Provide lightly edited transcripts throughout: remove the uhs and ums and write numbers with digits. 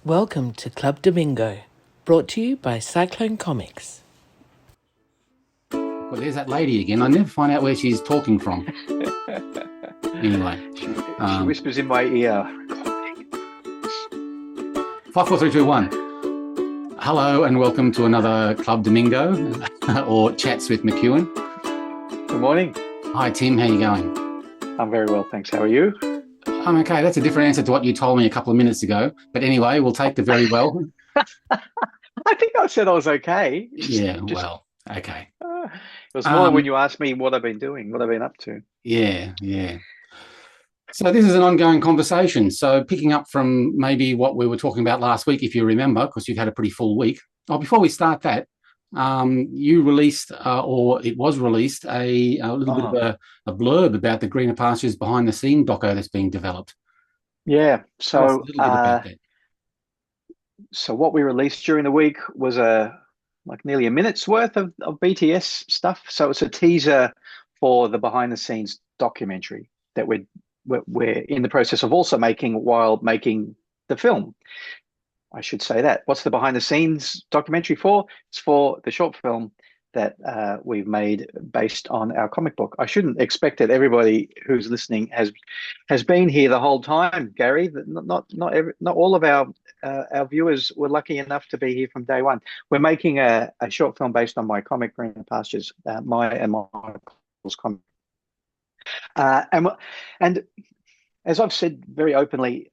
Welcome to Club Damingo, brought to you by Cyclone Comics. Well, there's that lady again. I never find out where she's talking from. Anyway, she whispers in my ear. 5, 4, 3, 2, 1. Hello and welcome to another Club Damingo or Chats with McEwen. Good morning. Hi, Tim. How you going? I'm very well, thanks. How are you? I'm okay. That's a different answer to what you told me a couple of minutes ago. But anyway, we'll take the very well. I think I said I was okay. Well, okay. It was more when you asked me what I've been doing, what I've been up to. Yeah. So this is an ongoing conversation. So picking up from maybe what we were talking about last week, if you remember, because you've had a pretty full week. Oh, before we start that, you released, or it was released, a little bit of a blurb about the Greener Pastures behind the scene doco that's being developed. Yeah. Tell us a little bit about that. So what we released during the week was nearly a minute's worth of BTS stuff. So it's a teaser for the behind the scenes documentary that we're in the process of also making while making the film. I should say that. What's the behind the scenes documentary for? It's for the short film that we've made based on our comic book. I shouldn't expect that everybody who's listening has been here the whole time, Gary. Not all of our viewers were lucky enough to be here from day one. We're making a short film based on my comic, Greener Pastures, my and Michael's comic. And as I've said very openly,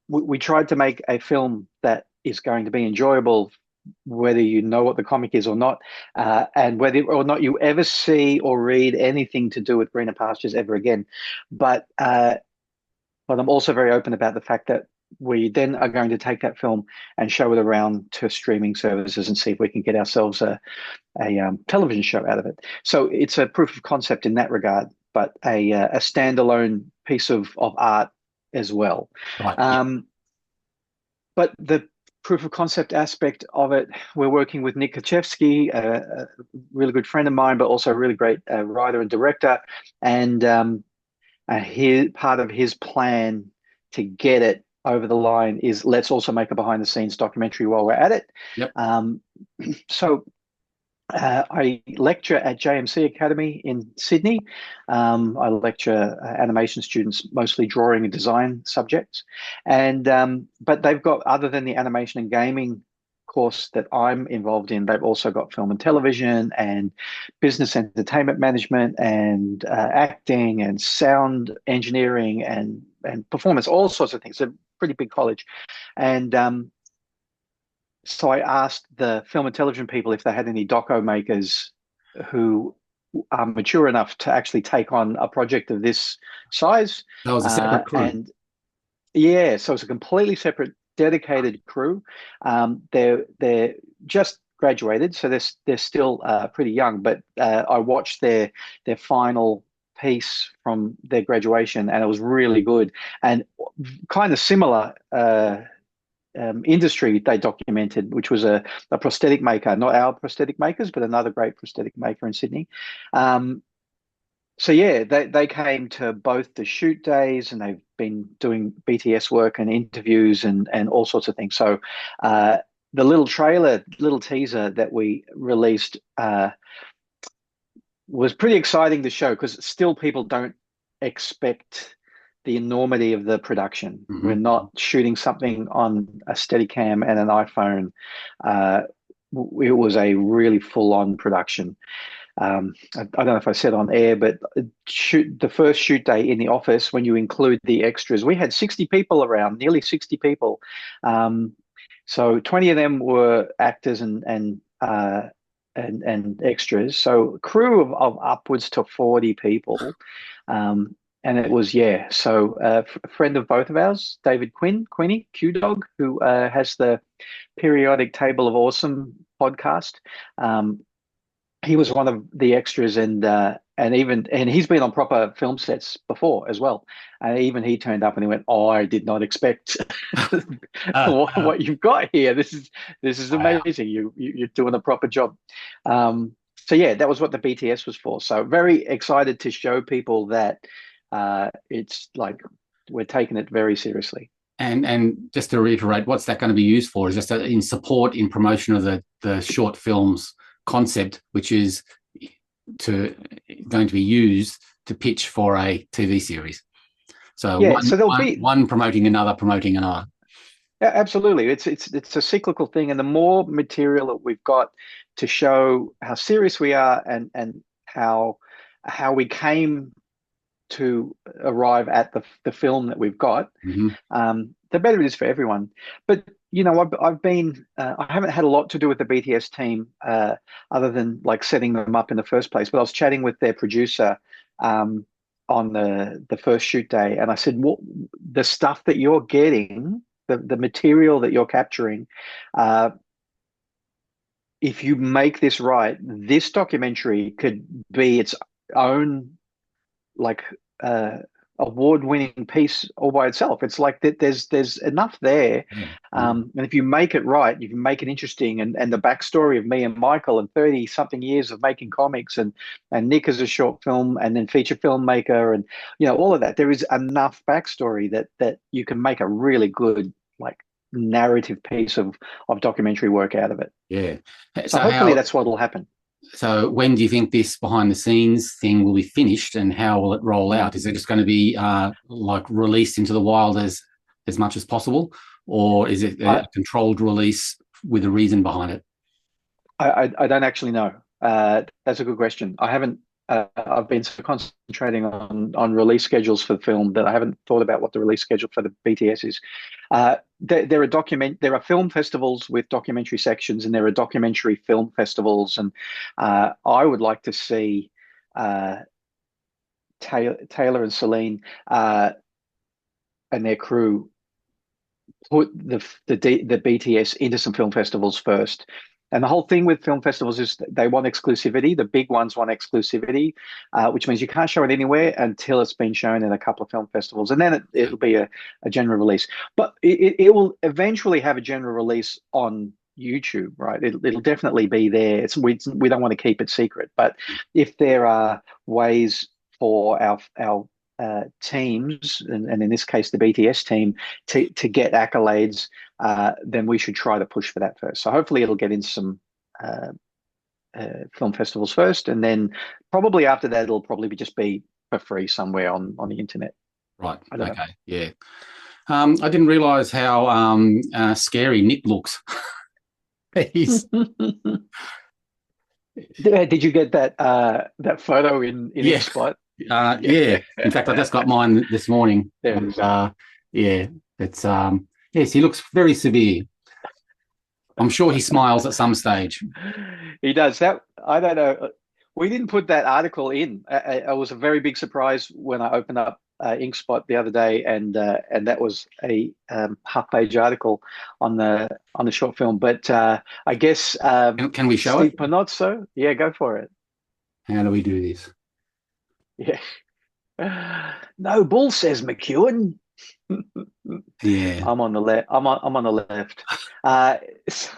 we tried to make a film that is going to be enjoyable, whether you know what the comic is or not, and whether or not you ever see or read anything to do with Greener Pastures ever again. But I'm also very open about the fact that we then are going to take that film and show it around to streaming services and see if we can get ourselves a television show out of it. So it's a proof of concept in that regard, but a standalone piece of art as well. Right. But the proof of concept aspect of it, we're working with Nick Kachevsky, a really good friend of mine, but also a really great writer and director. And part of his plan to get it over the line is let's also make a behind the scenes documentary while we're at it. Yep. So I lecture at JMC Academy in Sydney. I lecture animation students, mostly drawing and design subjects. And but they've got, other than the animation and gaming course that I'm involved in, they've also got film and television and business entertainment management and acting and sound engineering and performance, all sorts of things. It's a pretty big college. And so I asked the film and television people if they had any doco makers who are mature enough to actually take on a project of this size. That was a separate crew. And yeah, so it's a completely separate, dedicated crew. They're just graduated, so they're still pretty young. But I watched their final piece from their graduation, and it was really good and kind of similar. Industry they documented, which was a prosthetic maker, not our prosthetic makers, but another great prosthetic maker in Sydney. So yeah, they came to both the shoot days, and they've been doing BTS work and interviews and all sorts of things. So the little teaser that we released was pretty exciting to show, because still people don't expect the enormity of the production. Mm-hmm. We're not shooting something on a Steadicam and an iPhone. It was a really full-on production. I don't know if I said on air, but the first shoot day in the office, when you include the extras, we had 60 people around, nearly 60 people. So 20 of them were actors and extras. So a crew of upwards to 40 people. And it was, so a friend of both of ours, David Quinny, Q-Dog, who has the periodic Table of Awesome podcast. He was one of the extras, and he's been on proper film sets before as well. And even he turned up and he went, "Oh, I did not expect what you've got here. This is amazing. You're doing a proper job." So yeah, that was what the BTS was for. So very excited to show people that it's like we're taking it very seriously. And just to reiterate, what's that going to be used for? Is just in support, in promotion of the short films concept, which is going to be used to pitch for a TV series. So Yeah, so there'll be one promoting another, promoting another. Yeah, absolutely. It's a cyclical thing, and the more material that we've got to show how serious we are and how we came to arrive at the film that we've got, the better it is for everyone. But I've been I haven't had a lot to do with the BTS team other than like setting them up in the first place. But I was chatting with their producer on the first shoot day, and I said, "What the stuff that you're getting." The material that you're capturing, if you make this right, this documentary could be its own like award-winning piece all by itself. It's like that there's enough there. And if you make it right, you can make it interesting. And the backstory of me and Michael and 30 something years of making comics and Nick as a short film and then feature filmmaker and all of that. There is enough backstory that you can make a really good like narrative piece of documentary work out of it. Yeah. So hopefully that's what will happen. So when do you think this behind the scenes thing will be finished, and how will it roll out? Is it just going to be like released into the wild as much as possible, or is it a controlled release with a reason behind it? I don't actually know. That's a good question. I haven't. I've been so concentrating on release schedules for the film that I haven't thought about what the release schedule for the BTS is. There are film festivals with documentary sections, and there are documentary film festivals, and I would like to see Taylor and Celine and their crew put the BTS into some film festivals first. And the whole thing with film festivals is they want exclusivity. The big ones want exclusivity, which means you can't show it anywhere until it's been shown in a couple of film festivals. And then it'll be a general release. But it will eventually have a general release on YouTube, right? It'll definitely be there. We don't want to keep it secret. But if there are ways for our teams, and in this case, the BTS team, to get accolades, then we should try to push for that first. So hopefully it'll get into some film festivals first, and then probably after that, it'll probably just be for free somewhere on the internet. Right. Okay. Yeah. I didn't realize how scary Nick looks. He's... Did you get that photo in each spot? Yeah. In fact, I just got mine this morning. And, it's yes, he looks very severe. I'm sure he smiles at some stage. He does. That I don't know. We didn't put that article in. It was a very big surprise when I opened up InkSpot the other day, and that was a half-page article on the short film. But I guess can we show Steve it? Panozzo? Yeah, go for it. How do we do this? Yeah. No bull, says McEwen. Yeah. I'm on the left. I'm on the left. I guess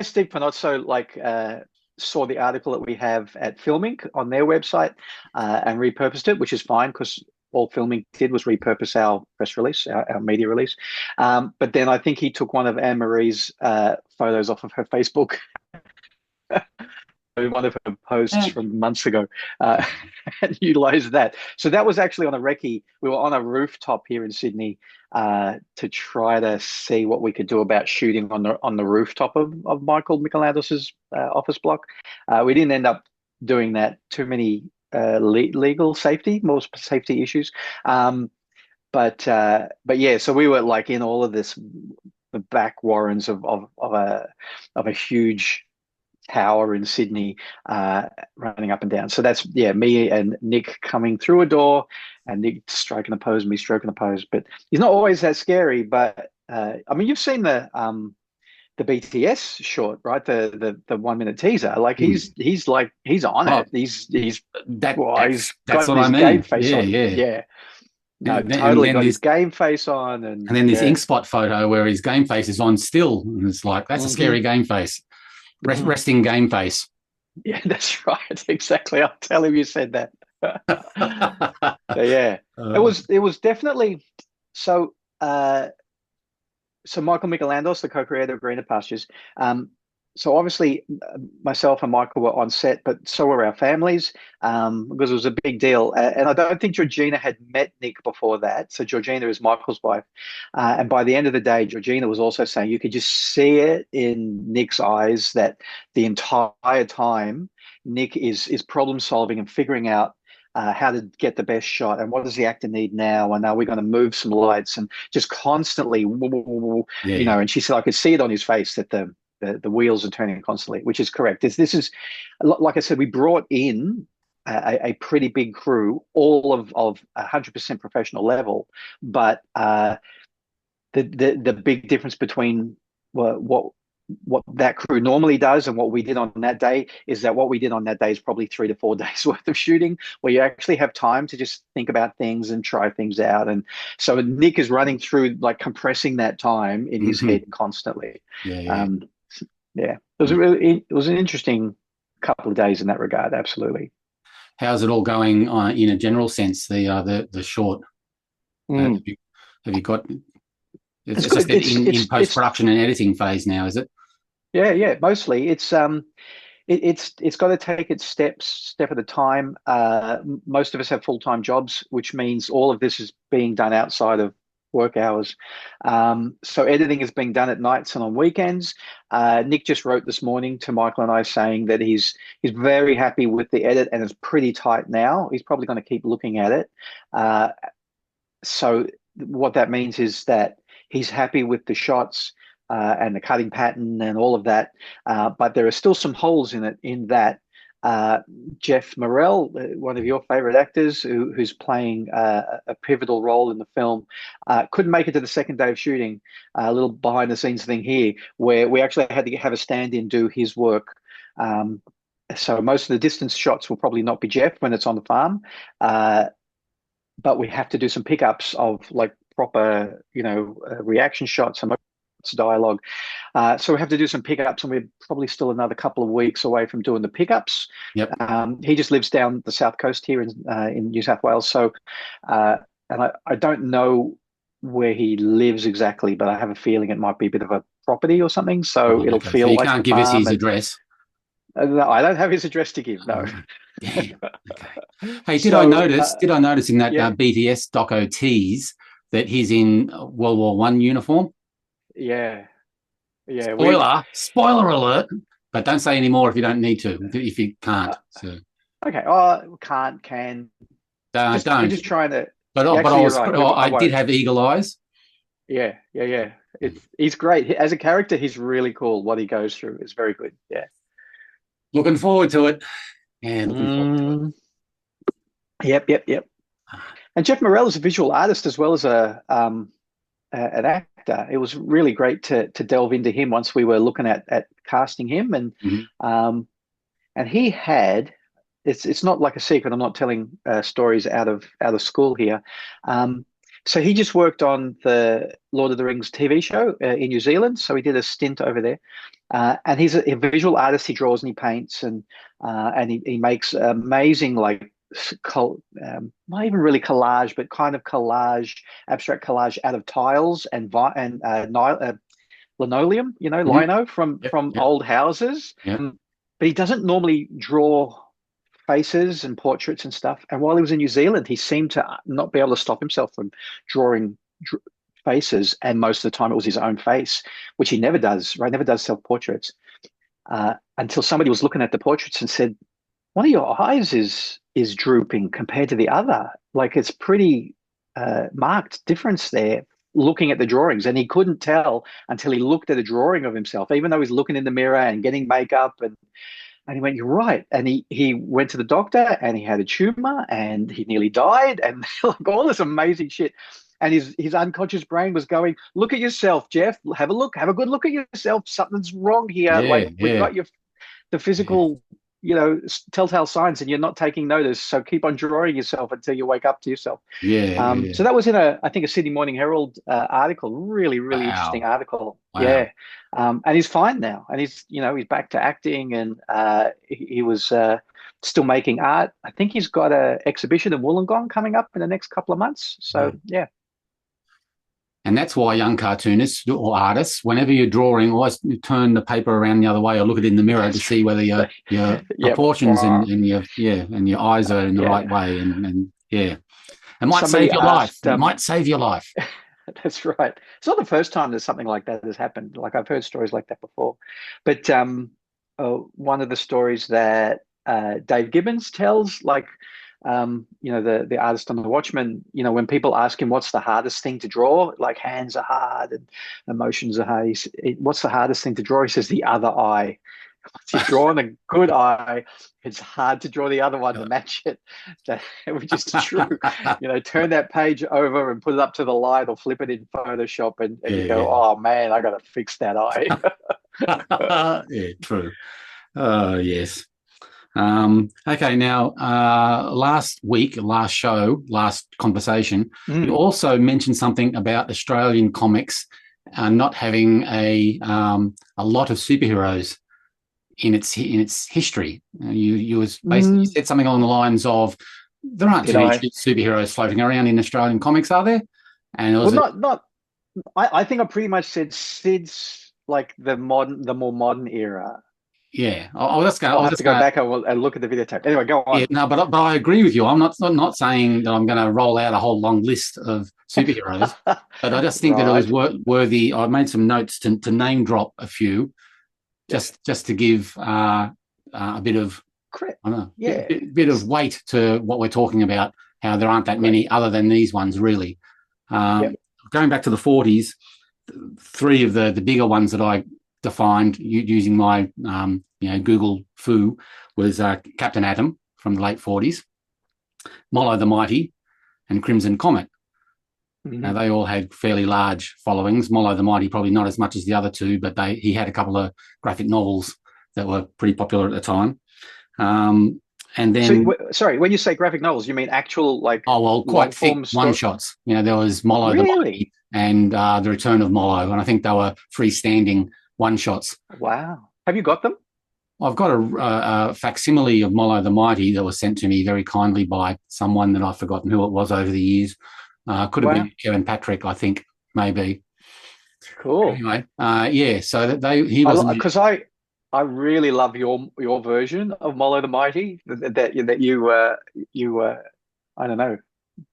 Steve Panozzo saw the article that we have at Filming on their website and repurposed it, which is fine because all Filming did was repurpose our press release, our media release. But then I think he took one of Anne-Marie's photos off of her Facebook. One of her posts from months ago and utilized that. So that was actually on a recce. We were on a rooftop here in Sydney to try to see what we could do about shooting on the rooftop of Michael Michelandos's office block. We didn't end up doing that. Too many legal more safety issues. But yeah, so we were like in all of this, the back warrens of a huge tower in Sydney, running up and down. So that's me and Nick coming through a door, and Nick striking a pose, me stroking a pose. But he's not always that scary. But I mean, you've seen the BTS short, right? The 1 minute teaser. Like he's on it. He's got his game face on. Yeah. No, totally got his game face on, and then this InkSpot photo where his game face is on still, and it's like that's a scary game face. Resting game face. Yeah, that's right. Exactly. I'll tell him you said that. So, yeah, it was definitely. So, so Michael Michelandos, the co-creator of Greener Pastures. So obviously, myself and Michael were on set, but so were our families, because it was a big deal. And I don't think Georgina had met Nick before that. So Georgina is Michael's wife, and by the end of the day, Georgina was also saying you could just see it in Nick's eyes that the entire time Nick is problem solving and figuring out. How to get the best shot, and what does the actor need now, and are we going to move some lights, and just constantly, Yeah. and she said I could see it on his face that the wheels are turning constantly, which is correct. This is, like I said, we brought in a pretty big crew, all of 100% professional level, but the big difference between what that crew normally does and what we did on that day is that what we did on that day is probably 3 to 4 days worth of shooting, where you actually have time to just think about things and try things out. And so Nick is running through, like, compressing that time in his head constantly. Yeah. Yeah, it was an interesting couple of days in that regard. Absolutely. How's it all going in a general sense? The short. Have you got? It's good. just in post production and editing phase now, is it? Yeah. Mostly, it's got to take its step at a time. Most of us have full-time jobs, which means all of this is being done outside of work hours. So editing is being done at nights and on weekends. Nick just wrote this morning to Michael and I saying that he's very happy with the edit and it's pretty tight now. He's probably going to keep looking at it. So what that means is that he's happy with the shots and the cutting pattern and all of that. But there are still some holes in it, in that Jeff Morrell, one of your favorite actors, who's playing a pivotal role in the film, couldn't make it to the second day of shooting. A little behind the scenes thing here, where we actually had to have a stand-in do his work. So most of the distance shots will probably not be Jeff when it's on the farm, but we have to do some pickups of, like, proper, reaction shots and dialogue. So we have to do some pickups, and we're probably still another couple of weeks away from doing the pickups. Yep. He just lives down the south coast here in New South Wales. So, and I don't know where he lives exactly, but I have a feeling it might be a bit of a property or something. So it'll feel so you like can't give us his address. No, I don't have his address to give. No. Okay. Hey, did I notice in that BTS doco tease that he's in World War One uniform? Yeah. Spoiler alert! But don't say any more if you don't need to. If you can't. So. Okay. Oh, can. Don't. We're just trying to. But I did have eagle eyes. Yeah. He's great as a character. He's really cool. What he goes through is very good. Yeah. Looking forward to it. Yeah, looking forward to it. Yep. And Jeff Morrell is a visual artist as well as an actor. It was really great to delve into him once we were looking at casting him, and and he had. It's not like a secret. I'm not telling stories out of school here. So he just worked on the Lord of the Rings TV show in New Zealand. So he did a stint over there, and he's a visual artist. He draws and he paints, and he makes amazing, like, not even really collage, but kind of abstract collage out of tiles and linoleum. Lino from old houses. Yep. But he doesn't normally draw faces and portraits and stuff. And while he was in New Zealand, he seemed to not be able to stop himself from drawing faces. And most of the time it was his own face, which he never does, right? Never does self-portraits. Until somebody was looking at the portraits and said, one of your eyes is drooping compared to the other. Like, it's pretty marked difference there looking at the drawings. And he couldn't tell until he looked at a drawing of himself, even though he's looking in the mirror and getting makeup, and he went, "You're right." And he went to the doctor, and he had a tumor, and he nearly died, and like all this amazing shit. And his unconscious brain was going, "Look at yourself, Jeff. Have a good look at yourself. Something's wrong here. We've got the physical, telltale signs, and you're not taking notice. So keep on drawing yourself until you wake up to yourself." So that was in I think a Sydney Morning Herald article. Really, really interesting article. Wow. Yeah. And he's fine now, and he's back to acting, and he was still making art. I think he's got an exhibition in Wollongong coming up in the next couple of months. So yeah. And that's why young cartoonists or artists, whenever you're drawing, always turn the paper around the other way or look it in the mirror to see whether your proportions and your eyes are in the right way. And it might save your life. It might save your life. That's right. It's not the first time that something like that has happened. Like, I've heard stories like that before. But one of the stories that Dave Gibbons tells, like, the artist on The Watchmen, when people ask him what's the hardest thing to draw, like hands are hard and emotions are hard. What's the hardest thing to draw? He says the other eye. Once you've drawn a good eye, it's hard to draw the other one to match it, which is true. Turn that page over and put it up to the light or flip it in Photoshop and you go, oh, man, I got to fix that eye. Yeah, true. Oh, yes. Okay, now, last conversation, you also mentioned something about Australian comics not having a lot of superheroes in its history. You was basically said something along the lines of there aren't too many superheroes floating around in Australian comics, are there? And it was I think I pretty much said Sid's like the more modern era. Yeah, I'll have to go back and look at the videotape. Anyway, go on. Yeah, no, but I agree with you. I'm not saying that I'm going to roll out a whole long list of superheroes, but I just think that it was worthy. I made some notes to name drop a few, just to give a bit of bit of weight to what we're talking about. How there aren't that many other than these ones, really. Going back to the 40s, three of the bigger ones that I defined using my Google foo was Captain Atom from the late 40s, Mollo the Mighty, and Crimson Comet. Now, they all had fairly large followings. Mollo the Mighty probably not as much as the other two, but he had a couple of graphic novels that were pretty popular at the time. And then, sorry, when you say graphic novels, you mean actual quite thick one shots. There was Mollo the Mighty and The Return of Mollo, and I think they were freestanding one shots. Wow. Have you got them? I've got a facsimile of Mollo the Mighty that was sent to me very kindly by someone that I've forgotten who it was over the years. Could have been Kevin Patrick, I think, maybe. Cool. Anyway, so that he wasn't, because I really love your version of Mollo the Mighty that you I don't know.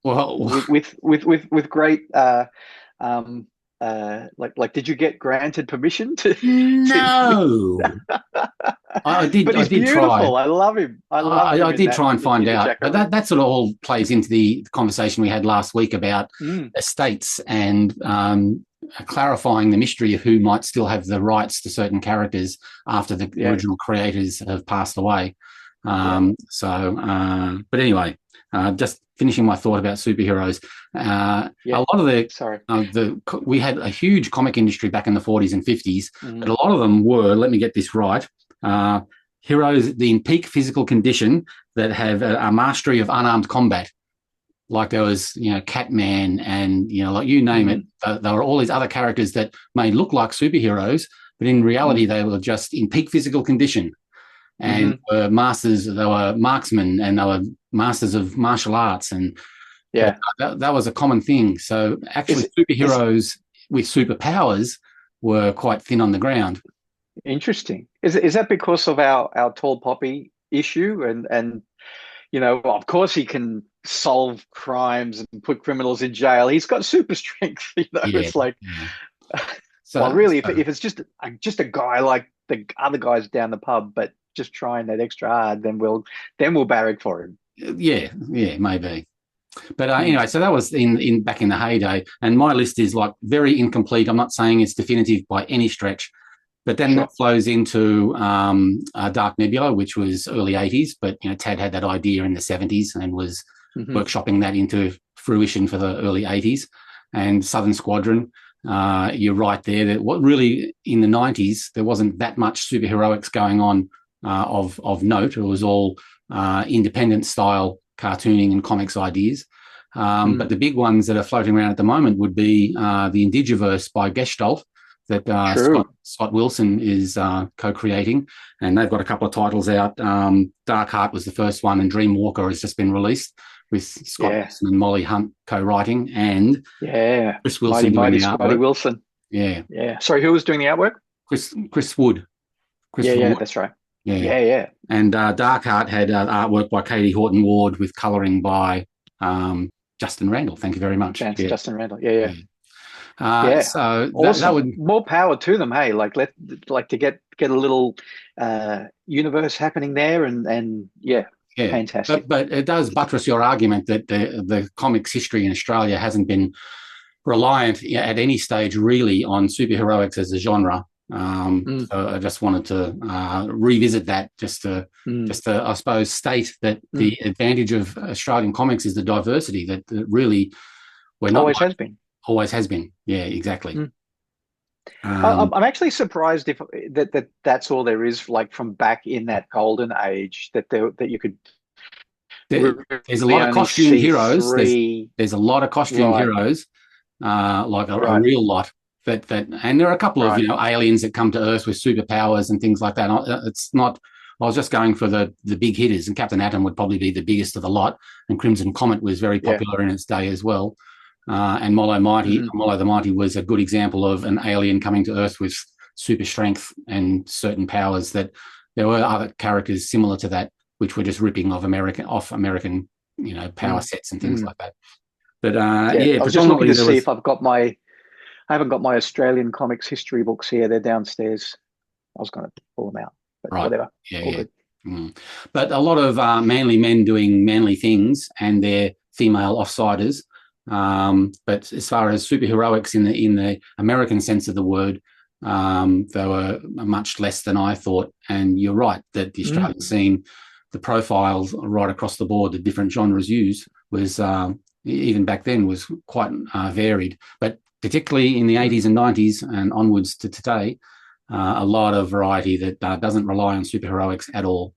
Well, with great did you get granted permission to? No. I did. But he's beautiful. Try. I love him. I did try and find out, but that sort of all plays into the conversation we had last week about estates and clarifying the mystery of who might still have the rights to certain characters after the original creators have passed away. But anyway, just finishing my thought about superheroes. A lot of we had a huge comic industry back in the 40s and 50s, but a lot of them were, let me get this right, heroes in peak physical condition that have a mastery of unarmed combat. Like there was, Catman and, like you name it. There were all these other characters that may look like superheroes, but in reality, they were just in peak physical condition and were masters. They were marksmen and they were masters of martial arts. And that was a common thing. So actually superheroes with superpowers were quite thin on the ground. Interesting. Is that because of our tall poppy issue? And of course he can solve crimes and put criminals in jail. He's got super strength. It's like, if it's just a guy like the other guys down the pub, but just trying that extra hard, then we'll barrack for him. Yeah, maybe. But anyway, so that was in back in the heyday, and my list is like very incomplete. I'm not saying it's definitive by any stretch, but then that flows into Dark Nebula, which was early 80s, but Tad had that idea in the 70s and was workshopping that into fruition for the early 80s. And Southern Squadron, you're right there. That what really in the 90s there wasn't that much superheroics going on of note. It was all independent style cartooning and comics ideas. But the big ones that are floating around at the moment would be the Indigiverse by Gestalt that Scott Wilson is co-creating, and they've got a couple of titles out. Dark Heart was the first one, and Dreamwalker has just been released. with Scott Wilson and Molly Hunt co-writing, and Chris Wilson doing the artwork. Mighty Wilson. Yeah. Sorry, who was doing the artwork? Chris Wood. Wood. That's right. Yeah. And Dark Art had artwork by Katie Horton Ward with colouring by Justin Randall. Thank you very much. Justin Randall. So awesome. that would more power to them. Hey, like to get a little universe happening there, and fantastic. But it does buttress your argument that the comics history in Australia hasn't been reliant at any stage really on superheroics as a genre. So I just wanted to revisit that, just to I suppose state that the advantage of Australian comics is the diversity that really we're not always has been. Yeah, exactly. I'm actually surprised if that's all there is, like from back in that golden age, that you could. There's a lot of costume heroes. There's a lot of costume heroes, like a real lot. And there are a couple of aliens that come to Earth with superpowers and things like that. It's not. I was just going for the big hitters, and Captain Atom would probably be the biggest of the lot, and Crimson Comet was very popular in its day as well. And Molo the Mighty was a good example of an alien coming to Earth with super strength and certain powers. That there were other characters similar to that, which were just ripping off American, power sets and things like that. But I was just looking to see if I haven't got my Australian comics history books here. They're downstairs. I was going to pull them out, but whatever. But a lot of manly men doing manly things, and they're female offsiders. But as far as superheroics in the American sense of the word, they were much less than I thought. And you're right that the Australian scene, the profiles right across the board, the different genres used was even back then was quite varied. But particularly in the 80s and 90s and onwards to today, a lot of variety that doesn't rely on superheroics at all.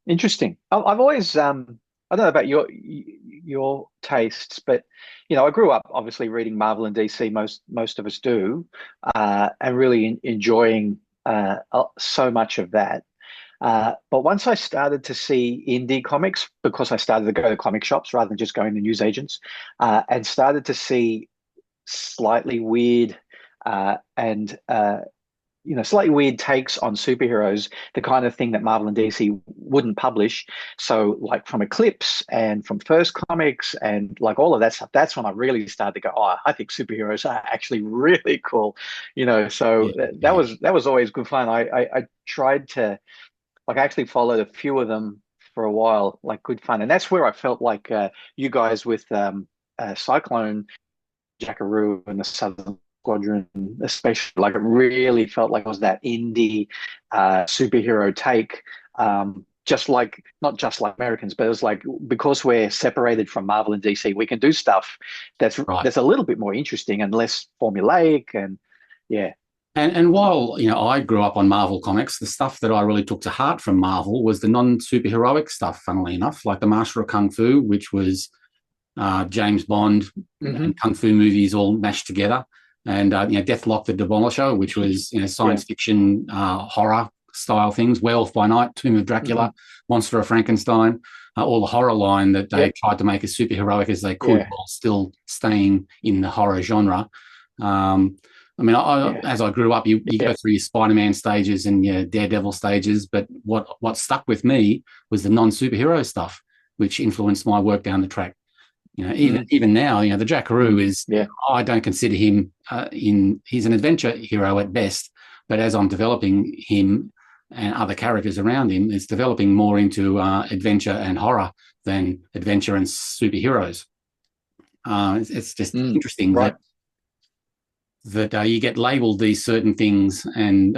Interesting. I've always I don't know about your tastes, but I grew up obviously reading Marvel and DC. Most of us do, and really enjoying so much of that. But once I started to see indie comics, because I started to go to comic shops rather than just going to newsagents, and started to see slightly weird slightly weird takes on superheroes, the kind of thing that Marvel and DC wouldn't publish. So like from Eclipse and from First Comics and like all of that stuff, that's when I really started to go, I think superheroes are actually really cool. That was always good fun. I tried to, I actually followed a few of them for a while, like good fun. And that's where I felt like you guys with Cyclone, Jackaroo and the Southern Squadron, especially, like it really felt like it was that indie superhero take, not just like Americans, but it was like, because we're separated from Marvel and DC, we can do stuff that's a little bit more interesting and less formulaic, and And while I grew up on Marvel comics, the stuff that I really took to heart from Marvel was the non-superheroic stuff. Funnily enough, like the Master of Kung Fu, which was James Bond and kung fu movies all mashed together. And Deathlock the Demolisher, which was science fiction horror style things. Werewolf by Night, Tomb of Dracula, Monster of Frankenstein, all the horror line that they tried to make as superheroic as they could while still staying in the horror genre. As I grew up, you go through your Spider-Man stages and your Daredevil stages, but what stuck with me was the non-superhero stuff, which influenced my work down the track. Even now, the Jackaroo is, I don't consider him he's an adventure hero at best, but as I'm developing him and other characters around him, it's developing more into adventure and horror than adventure and superheroes. It's just interesting that you get labelled these certain things, and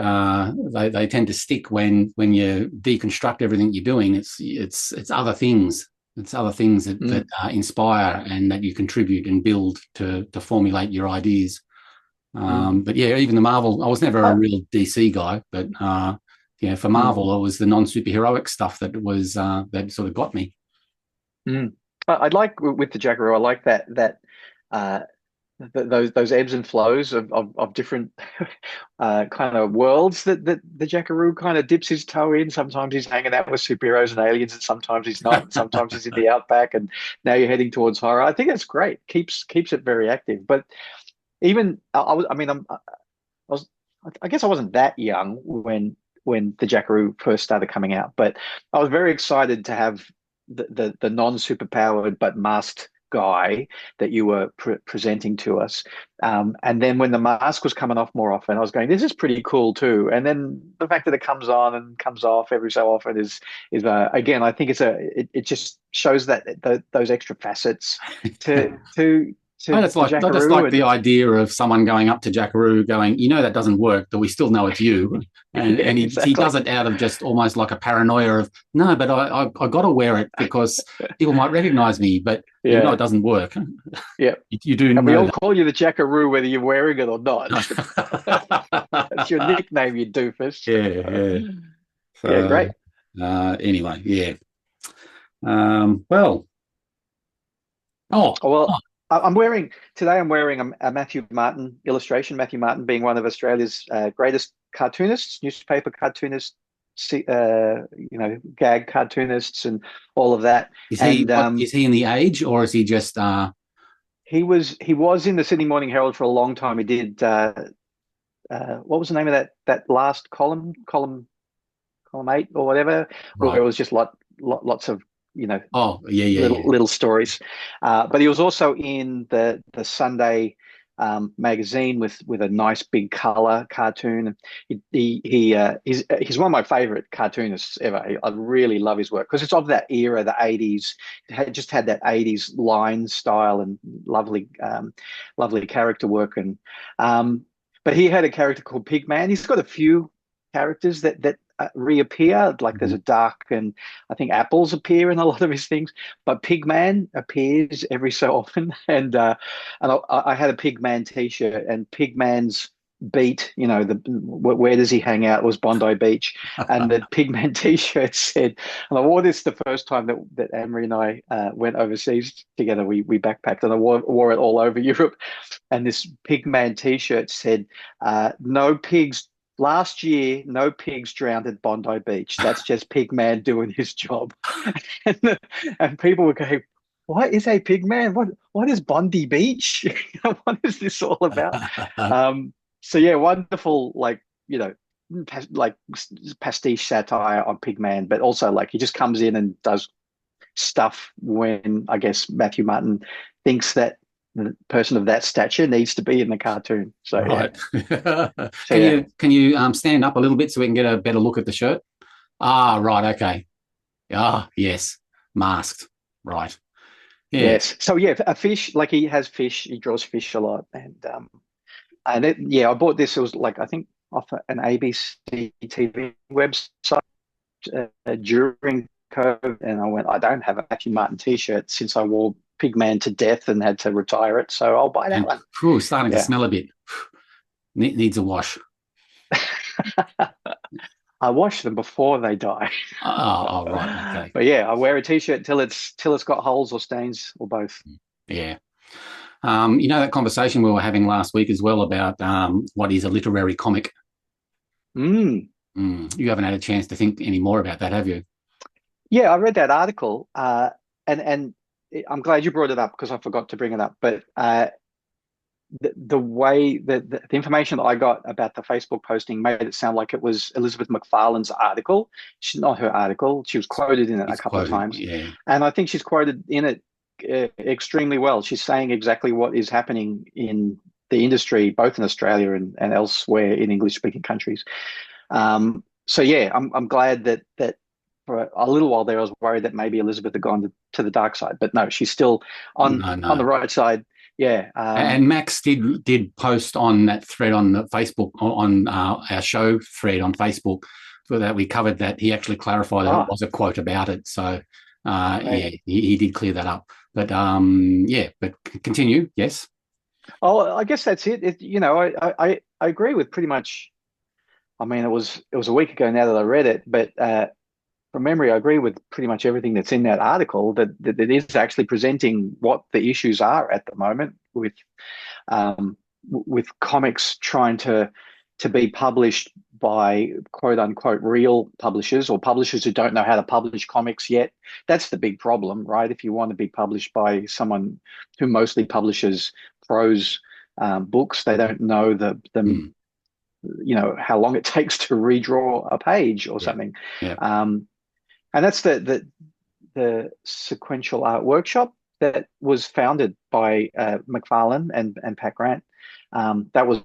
they tend to stick when you deconstruct everything you're doing. It's other things. It's other things that inspire and that you contribute and build to formulate your ideas. But even the Marvel, I was never a real DC guy, but for Marvel, it was the non-superheroic stuff that was that sort of got me. I'd like with the Jackaroo, I like that those ebbs and flows of different kind of worlds that the Jackaroo kind of dips his toe in. Sometimes he's hanging out with superheroes and aliens, and sometimes he's not. And sometimes he's in the outback, and now you're heading towards horror. I think that's great. Keeps it very active. But even I mean, I guess I wasn't that young when the Jackaroo first started coming out, but I was very excited to have the non-superpowered but masked guy that you were presenting to us. And then when the mask was coming off more often, I was going, this is pretty cool too. And then the fact that it comes on and comes off every so often is again, I think it just shows that those extra facets to I just like the idea of someone going up to Jackaroo going, that doesn't work, but we still know it's you. And he does it out of just almost like a paranoia of, no, but I got to wear it because people might recognize me, but it doesn't work. Yeah. You do and know we all that. call you the Jackaroo whether you're wearing it or not. That's your nickname, you doofus. Yeah. So, yeah, great. Anyway, yeah. I'm wearing a Matthew Martin illustration. Matthew Martin being one of Australia's greatest cartoonists, newspaper cartoonists, gag cartoonists, and all of that. Is he in the Age, or is he just? He was in the Sydney Morning Herald for a long time. He did. What was the name of that last column 8 or whatever, right. where it was just lots of little stories. But he was also in the Sunday magazine with a nice big color cartoon. He's one of my favorite cartoonists ever. I really love his work because it's of that era, the 80s. It just had that 80s line style and lovely character work. And but he had a character called Pigman. He's got a few characters that reappear, like there's a duck, and I think apples appear in a lot of his things, but Pigman appears every so often. And I had a Pigman t-shirt, and Pigman's beat, where does he hang out, was Bondi Beach. And the Pigman t-shirt said, and I wore this the first time that Amory and I went overseas together. We backpacked, and I wore it all over Europe. And this Pigman t-shirt said, no pigs. Last year, no pigs drowned at Bondi Beach. That's just Pigman doing his job. and people were going, what is a Pigman? What is Bondi Beach? What is this all about? So yeah, wonderful, pastiche satire on Pigman, but also he just comes in and does stuff when I guess Matthew Martin thinks that the person of that stature needs to be in the cartoon. So right. Yeah. Can you stand up a little bit so we can get a better look at the shirt? Right. Okay. Yes. Masked. Right. Yeah. Yes. So yeah, a fish, he has fish. He draws fish a lot, and I bought this. It was I think off an ABC TV website during COVID, and I went, I don't have a Matthew Martin t-shirt since I wore Pigman to death and had to retire it, so I'll buy that one. Starting to smell a bit. Needs a wash. I wash them before they die. Oh, right, okay. But yeah, I wear a t-shirt till it's got holes or stains or both. Yeah. That conversation we were having last week as well about what is a literary comic. You haven't had a chance to think any more about that, have you? Yeah, I read that article, and I'm glad you brought it up because I forgot to bring it up. But the way that the information that I got about the Facebook posting made it sound like it was Elizabeth McFarlane's article. She's not her article. She was quoted in it a couple of times. Yeah. And I think she's quoted in it extremely well. She's saying exactly what is happening in the industry, both in Australia and elsewhere in English-speaking countries. So yeah, I'm glad that for a little while there, I was worried that maybe Elizabeth had gone to the dark side, but no, she's still on the right side. Yeah. And Max did post on that thread on the Facebook, on our show thread on Facebook, so that we covered that. He actually clarified that it was a quote about it. So he did clear that up. But but continue. Yes. Oh, I guess that's it. I agree with pretty much. I mean, it was a week ago now that I read it, but from memory, I agree with pretty much everything that's in that article, that it is actually presenting what the issues are at the moment with with comics trying to be published by quote unquote real publishers, or publishers who don't know how to publish comics yet. That's the big problem, right? If you want to be published by someone who mostly publishes prose books, they don't know how long it takes to redraw a page or something. Yeah. And that's the Sequential Art Workshop that was founded by McFarlane and Pat Grant. That was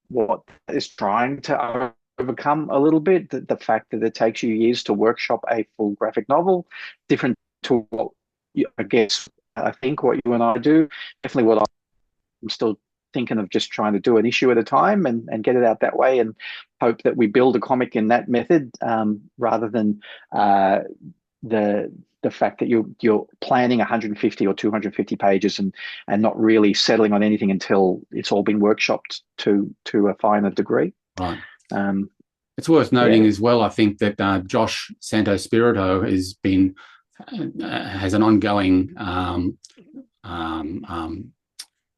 what is trying to overcome a little bit, the fact that it takes you years to workshop a full graphic novel, different to what I think what you and I do. Definitely what I'm still thinking of, just trying to do an issue at a time and get it out that way, and hope that we build a comic in that method, rather than the fact that you're planning 150 or 250 pages and not really settling on anything until it's all been workshopped to a finer degree. Right. It's worth noting as well, I think, that Josh Santospirito has an ongoing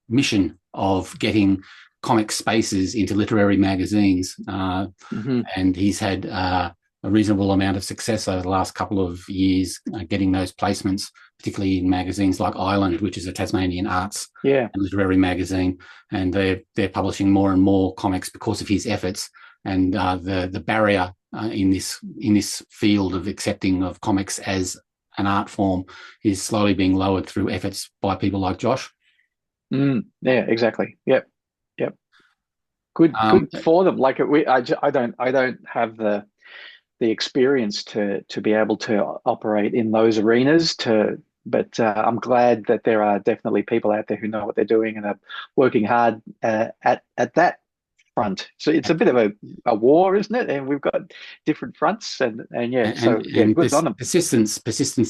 mission of getting comic spaces into literary magazines, and he's had a reasonable amount of success over the last couple of years getting those placements, particularly in magazines like Island, which is a Tasmanian arts and literary magazine, and they're publishing more and more comics because of his efforts. And the barrier in this field of accepting of comics as an art form is slowly being lowered through efforts by people like Josh. Yeah, exactly. Yep. Good for them. Like I don't have the experience to be able to operate in those arenas. But I'm glad that there are definitely people out there who know what they're doing and are working hard at that front. So it's a bit of a war, isn't it? And we've got different fronts, and good on them. Persistence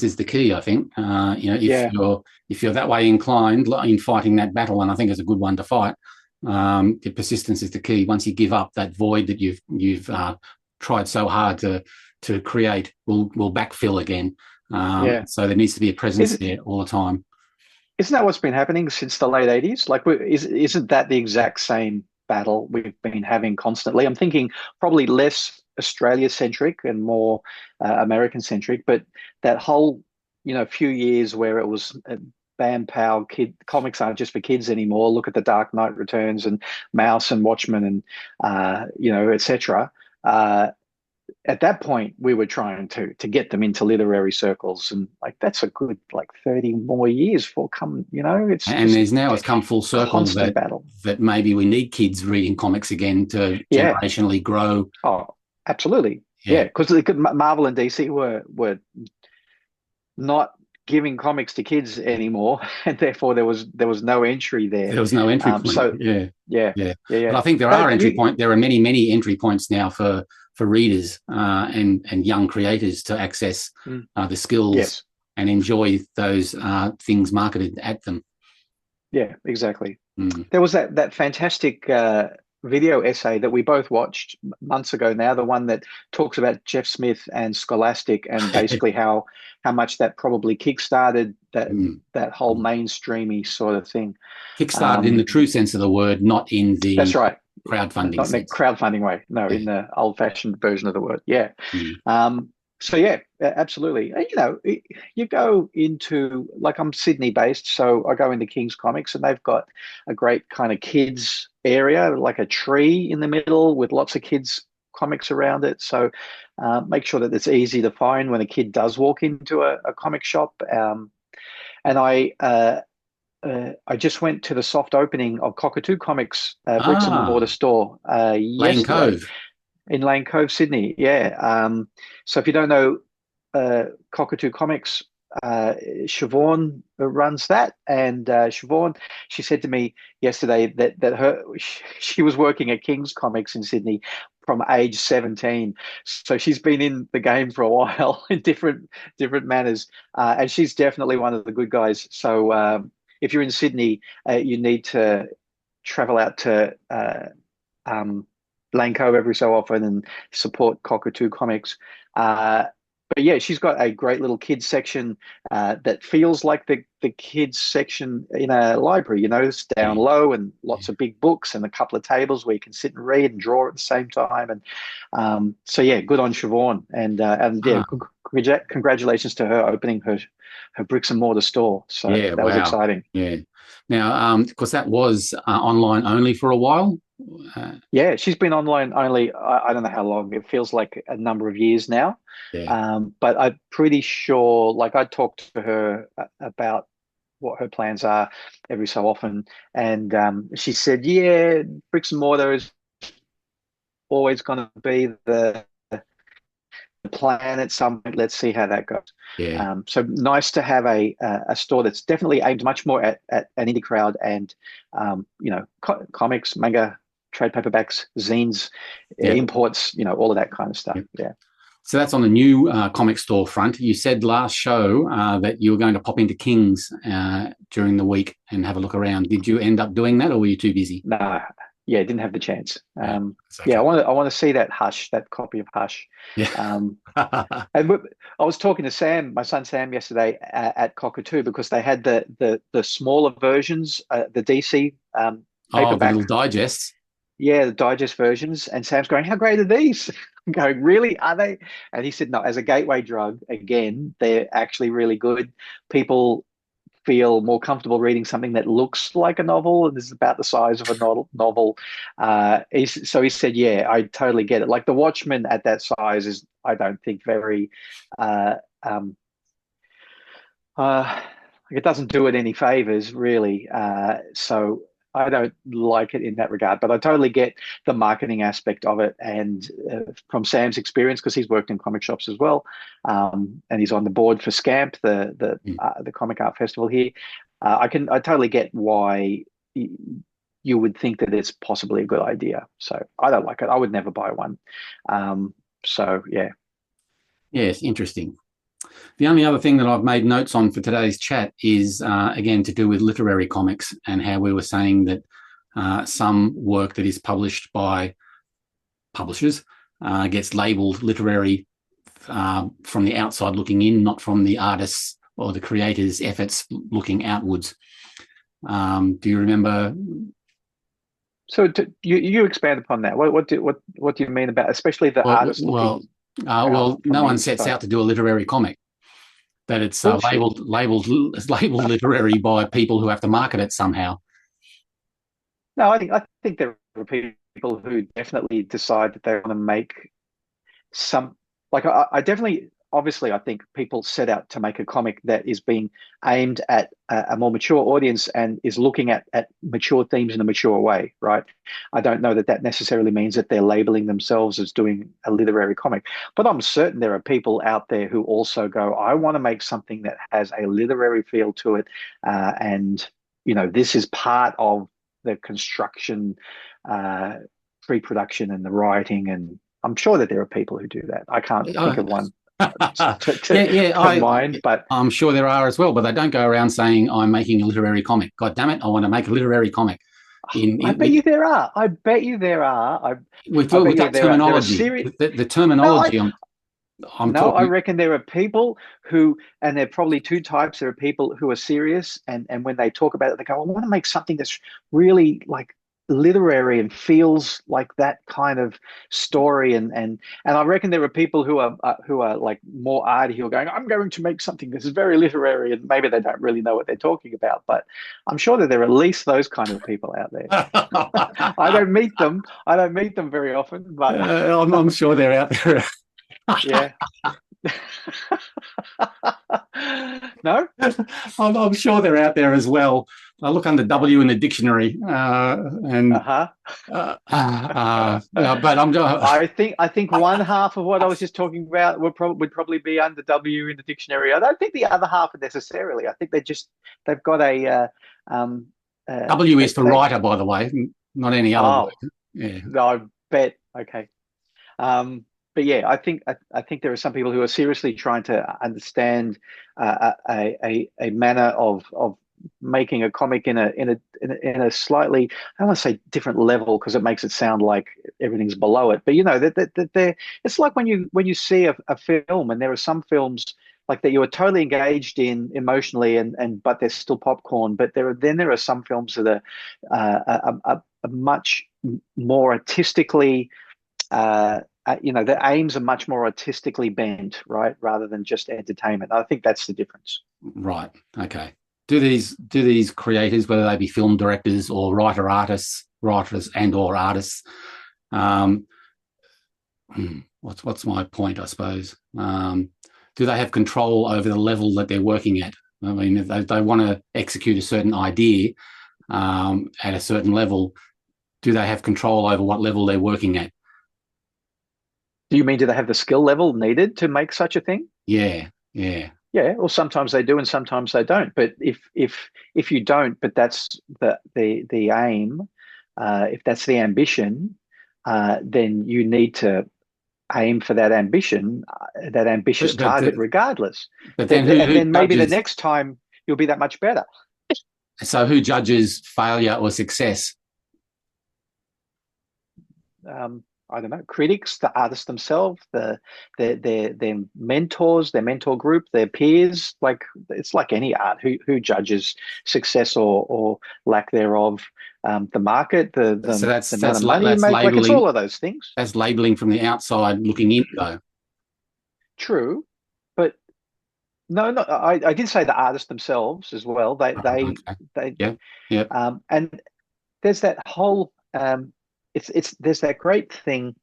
is the key, I think. If you're that way inclined in fighting that battle, and I think it's a good one to fight, persistence is the key. Once you give up, that void that you've tried so hard to create will backfill again. So there needs to be a presence there all the time. Isn't that what's been happening since the late 80s? Like, isn't that the exact same battle we've been having constantly? I'm thinking probably less Australia-centric and more American-centric, but that whole, few years where it was bam, pow, comics aren't just for kids anymore. Look at The Dark Knight Returns and Mouse and Watchmen and, etc. At that point, we were trying to get them into literary circles, and that's a good 30 more years for it's come full circle that maybe we need kids reading comics again to generationally grow. Oh, absolutely, because Marvel and DC were not giving comics to kids anymore, and therefore there was no entry there. There was no entry point. But I think there are entry points. There are many entry points now for readers and young creators to access the skills and enjoy those things marketed at them. Yeah, exactly. There was that fantastic video essay that we both watched months ago now, the one that talks about Jeff Smith and Scholastic, and basically how much that probably kickstarted that whole mainstreamy sort of thing. Kickstarted in the true sense of the word, not in the that's right crowdfunding not in the crowdfunding way, in the old-fashioned version of the word. So absolutely. You go into, I'm Sydney based, so I go into King's Comics, and they've got a great kind of kids area, like a tree in the middle with lots of kids comics around it. So make sure that it's easy to find when a kid does walk into a comic shop. And I just went to the soft opening of Cockatoo Comics bricks and mortar store Lane Cove. In Lane Cove, Sydney. So if you don't know Cockatoo Comics, Siobhan runs that, and Siobhan, she said to me yesterday that she was working at King's Comics in Sydney from age 17, so she's been in the game for a while in different manners, and she's definitely one of the good guys. So if you're in Sydney, you need to travel out to Lane Cove every so often and support Cockatoo Comics. but yeah, she's got a great little kids section that feels like the kids section in a library. It's down Yeah. low and Yeah. lots of big books and a couple of tables where you can sit and read and draw at the same time. And so yeah, good on Siobhan, and yeah, congratulations to her opening her bricks and mortar store. So Yeah. that was Wow. exciting. Yeah. Now, because that was online only for a while. Yeah, she's been online only, I don't know how long. It feels like a number of years now. Yeah. But I'm pretty sure, like I talked to her about what her plans are every so often. And she said, yeah, bricks and mortar is always going to be the plan at some point. Let's see how that goes. Yeah. So nice to have a store that's definitely aimed much more at an indie crowd and, comics, manga, trade paperbacks, zines, Yeah. imports, all of that kind of stuff. Yeah. So that's on the new comic store front. You said last show that you were going to pop into King's during the week and have a look around. Did you end up doing that, or were you too busy? No, yeah, didn't have the chance. Okay. Yeah, I want to see that that copy of Hush. Yeah. And I was talking to Sam, my son Sam, yesterday at Cockatoo because they had the smaller versions, the DC Oh, the paperback. little digests. Yeah, the digest versions. And Sam's going, how great are these? I'm going, really? Are they? And he said, no, as a gateway drug, again, they're actually really good. People feel more comfortable reading something that looks like a novel and is about the size of a novel. So he said, yeah, I totally get it. Like The Watchmen at that size is, I don't think, very, it doesn't do it any favors, really. So I don't like it in that regard, but I totally get the marketing aspect of it. And from Sam's experience, because he's worked in comic shops as well, and he's on the board for Scamp, the comic art festival here. I totally get why you would think that it's possibly a good idea. So I don't like it. I would never buy one. So yeah. Yes, interesting. The only other thing that I've made notes on for today's chat is, again, to do with literary comics and how we were saying that some work that is published by publishers gets labelled literary from the outside looking in, not from the artist's or the creator's efforts looking outwards. Do you remember? So you expand upon that. What do you mean about, especially the artist looking? Well, no one sets out to do a literary comic. That it's labeled literary by people who have to market it somehow. No, I think there are people who definitely decide that they want to make some. Like I definitely, obviously, I think people set out to make a comic that is being aimed at a more mature audience and is looking at mature themes in a mature way, right? I don't know that necessarily means that they're labeling themselves as doing a literary comic, but I'm certain there are people out there who also go, I want to make something that has a literary feel to it, and this is part of the construction, pre-production, and the writing, and I'm sure that there are people who do that. I can't think of one. Mind, but I'm sure there are as well, but they don't go around saying I'm making a literary comic. God damn it, I want to make a literary comic. I bet you there are. I bet you there are. With that terminology, the terminology. I reckon there are people who, and there are probably two types. There are people who are serious, and when they talk about it, they go, I want to make something that's really like literary and feels like that kind of story, and I reckon there are people who are like more arty, who are going, I'm going to make something that's very literary, and maybe they don't really know what they're talking about, but I'm sure that there are at least those kind of people out there. I don't meet them very often, but I'm sure they're out there. Yeah. No, I'm sure they're out there as well. I look under W in the dictionary, and but I'm. I think one half of what I was just talking about would probably be under W in the dictionary. I don't think the other half necessarily. I think they've got a W is for writer, by the way, not any other word. Yeah. No, I bet. Okay. But yeah, I think there are some people who are seriously trying to understand a manner of making a comic in a slightly, I don't want to say different level because it makes it sound like everything's below it, but that they're, it's like when you see a film, and there are some films like that you are totally engaged in emotionally, and but they're still popcorn. But there are some films that are a much more artistically, the aims are much more artistically bent, right, rather than just entertainment. I think that's the difference. Right. Okay. Do these creators, whether they be film directors or writers and or artists, what's my point, I suppose? Do they have control over the level that they're working at? I mean, if they want to execute a certain idea at a certain level, do they have control over what level they're working at? Do you mean, do they have the skill level needed to make such a thing? Yeah. Yeah, well, sometimes they do and sometimes they don't. But if you don't, but that's the aim, if that's the ambition, then you need to aim for that ambition, that ambitious target, regardless. But then then maybe the next time you'll be that much better. So who judges failure or success? I don't know, critics, the artists themselves, their mentors, their mentor group, their peers. Like, it's like any art. Who judges success or lack thereof? The market, the amount of money you make. Like, it's all of those things. That's labeling from the outside looking in, though. True, but no, I did say the artists themselves as well. They yeah. And there's that whole there's that great thing.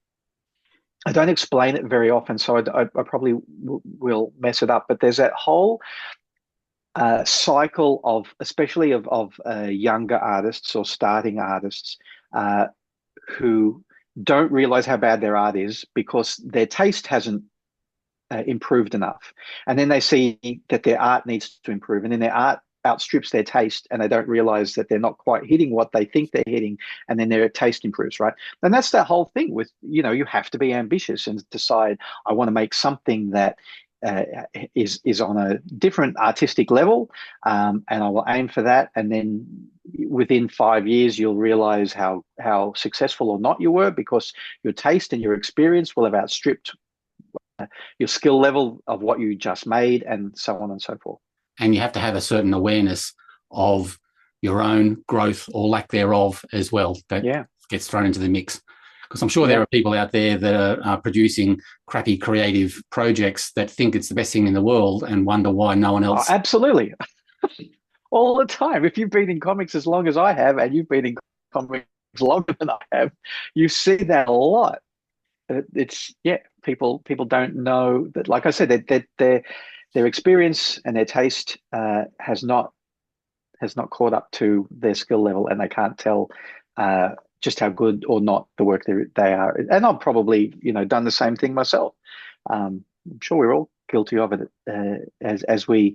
I don't explain it very often, so I probably will mess it up. But there's that whole cycle of, especially of younger artists or starting artists who don't realize how bad their art is because their taste hasn't improved enough, and then they see that their art needs to improve, and then their art outstrips their taste, and they don't realize that they're not quite hitting what they think they're hitting, and then their taste improves, right? And that's that whole thing with, you have to be ambitious and decide, I want to make something that is on a different artistic level, and I will aim for that, and then within 5 years you'll realize how successful or not you were, because your taste and your experience will have outstripped your skill level of what you just made, and so on and so forth. And you have to have a certain awareness of your own growth or lack thereof as well. That gets thrown into the mix. Because I'm sure there are people out there that are producing crappy creative projects that think it's the best thing in the world and wonder why no one else. Oh, absolutely. All the time. If you've been in comics as long as I have, and you've been in comics longer than I have, you see that a lot. It's people don't know that, like I said, that their experience and their taste has not caught up to their skill level, and they can't tell just how good or not the work they are. And I've probably done the same thing myself. I'm sure we're all guilty of it as we.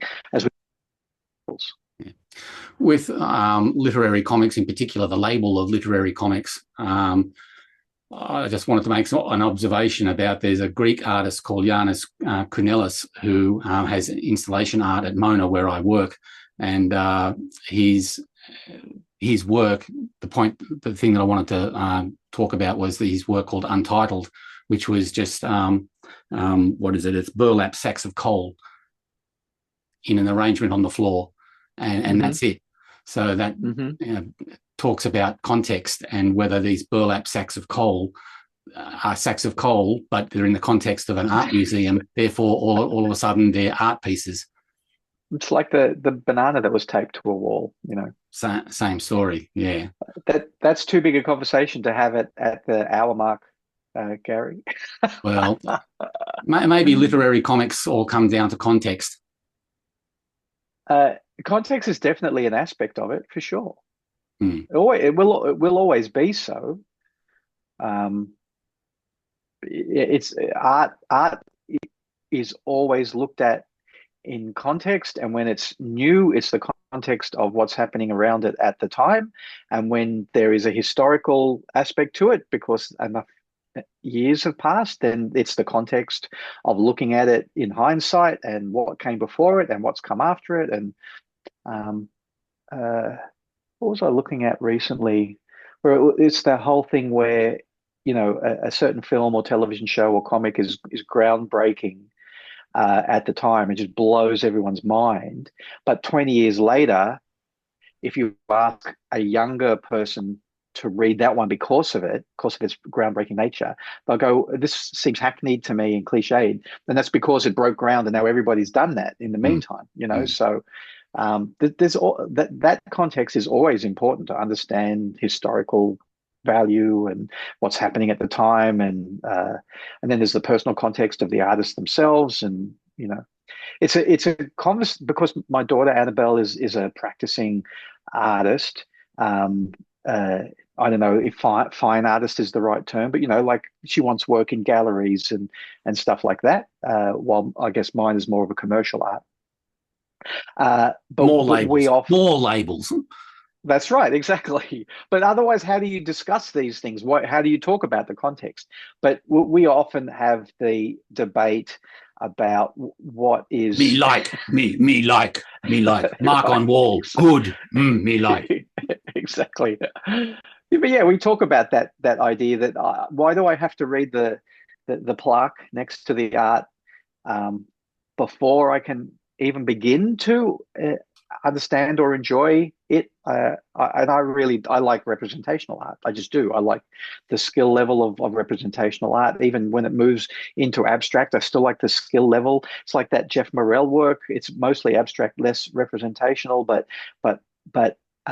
With literary comics in particular, the label of literary comics. I just wanted to make an observation about, there's a Greek artist called Yannis Kounelis who has installation art at Mona where I work, and his work, the thing that I wanted to talk about was his work called Untitled, which was just what is it? It's burlap sacks of coal in an arrangement on the floor, and that's it. So that talks about context and whether these burlap sacks of coal are sacks of coal, but they're in the context of an art museum. Therefore, all of a sudden, they're art pieces. It's like the banana that was taped to a wall. Same story. Yeah. That's too big a conversation to have it at the hour mark, Gary. Well, maybe literary comics all come down to context. Context is definitely an aspect of it, for sure. It will always be so. It's art is always looked at in context, and when it's new, it's the context of what's happening around it at the time, and when there is a historical aspect to it because enough years have passed, then it's the context of looking at it in hindsight and what came before it and what's come after it. And what was I looking at recently? Where it's that whole thing where, a certain film or television show or comic is groundbreaking at the time. It just blows everyone's mind. But 20 years later, if you ask a younger person to read that one because of its groundbreaking nature, they'll go, "This seems hackneyed to me and cliched," and that's because it broke ground, and now everybody's done that in the meantime. So there's that context is always important to understand historical value and what's happening at the time, and then there's the personal context of the artists themselves, and it's a converse because my daughter Annabelle is a practicing artist. I don't know if fine artist is the right term, but like she wants work in galleries and stuff like that. While I guess mine is more of a commercial art. But more labels. More labels. That's right, exactly. But otherwise, how do you discuss these things? How do you talk about the context? But we often have the debate about what is me like mark on wall, good, me like. Exactly. But yeah, we talk about that idea that why do I have to read the plaque next to the art before I can even begin to understand or enjoy it? I like representational art. I just do. I like the skill level of representational art. Even when it moves into abstract, I still like the skill level. It's like that Jeff Morel work. It's mostly abstract, less representational, but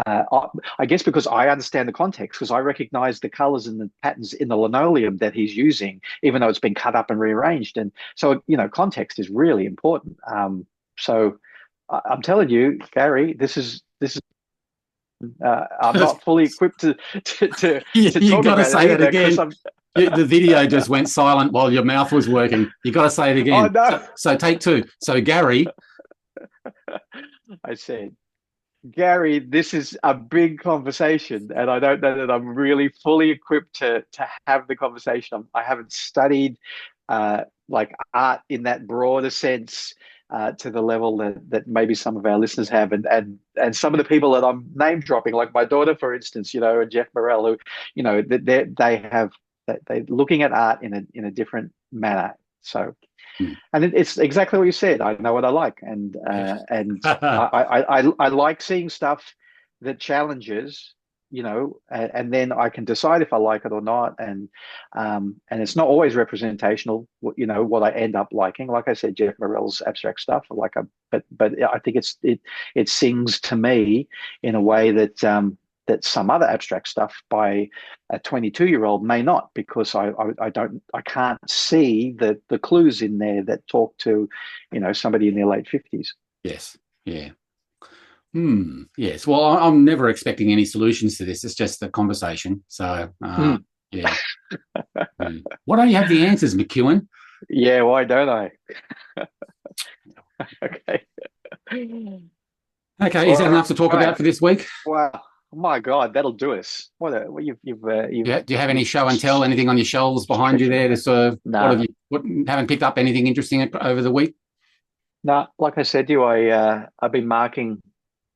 I guess because I understand the context, because I recognize the colors and the patterns in the linoleum that he's using, even though it's been cut up and rearranged. And so, context is really important. So I'm telling you, Gary, this is. I'm not fully equipped to you talk got to about say it it again. The video just went silent while your mouth was working. You got to say it again. Oh, no. So take two. So Gary, I said, Gary, this is a big conversation, and I don't know that I'm really fully equipped to have the conversation. I haven't studied like art in that broader sense to the level that maybe some of our listeners have, and some of the people that I'm name dropping, like my daughter, for instance, and Jeff Morel, who, they're looking at art in a different manner. So. And it's exactly what you said. I know what I like, and I like seeing stuff that challenges, and then I can decide if I like it or not. And it's not always representational. What I end up liking. Like I said, Jeff Morel's abstract stuff, but I think it sings to me in a way that some other abstract stuff by a 22-year-old may not, because I can't see the clues in there that talk to, somebody in their late 50s. Yes. Yeah. Yes. Well, I'm never expecting any solutions to this. It's just a conversation. So, yeah. Why don't you have the answers, McEwen? Yeah, why don't I? Okay. Okay. Is that enough to talk about for this week? Wow. Oh my God, that'll do us. You've do you have any show and tell? Anything on your shelves behind you there to serve? No. Haven't picked up anything interesting over the week? No, like I said to you, I've been marking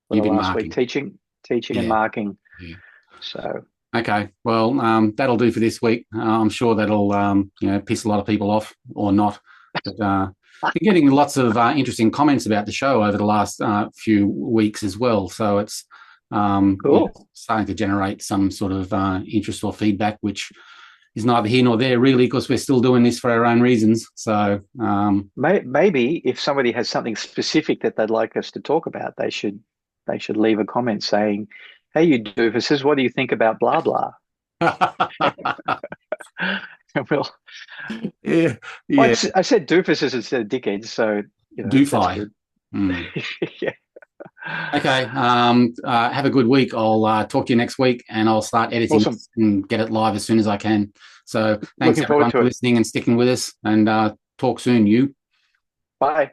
for the last week, teaching and marking. Yeah. So okay, well, that'll do for this week. I'm sure that'll piss a lot of people off, or not. But been getting lots of interesting comments about the show over the last few weeks as well. So it's cool. Starting to generate some sort of interest or feedback, which is neither here nor there really, because we're still doing this for our own reasons. So maybe if somebody has something specific that they'd like us to talk about, they should leave a comment saying, "Hey, you doofuses, what do you think about blah blah?" Well, yeah. I said doofuses instead of dickheads, so doofy. Yeah. Okay. Have a good week. I'll talk to you next week, and I'll start editing and get it live as soon as I can. So thanks everyone for listening and sticking with us, and talk soon. You. Bye.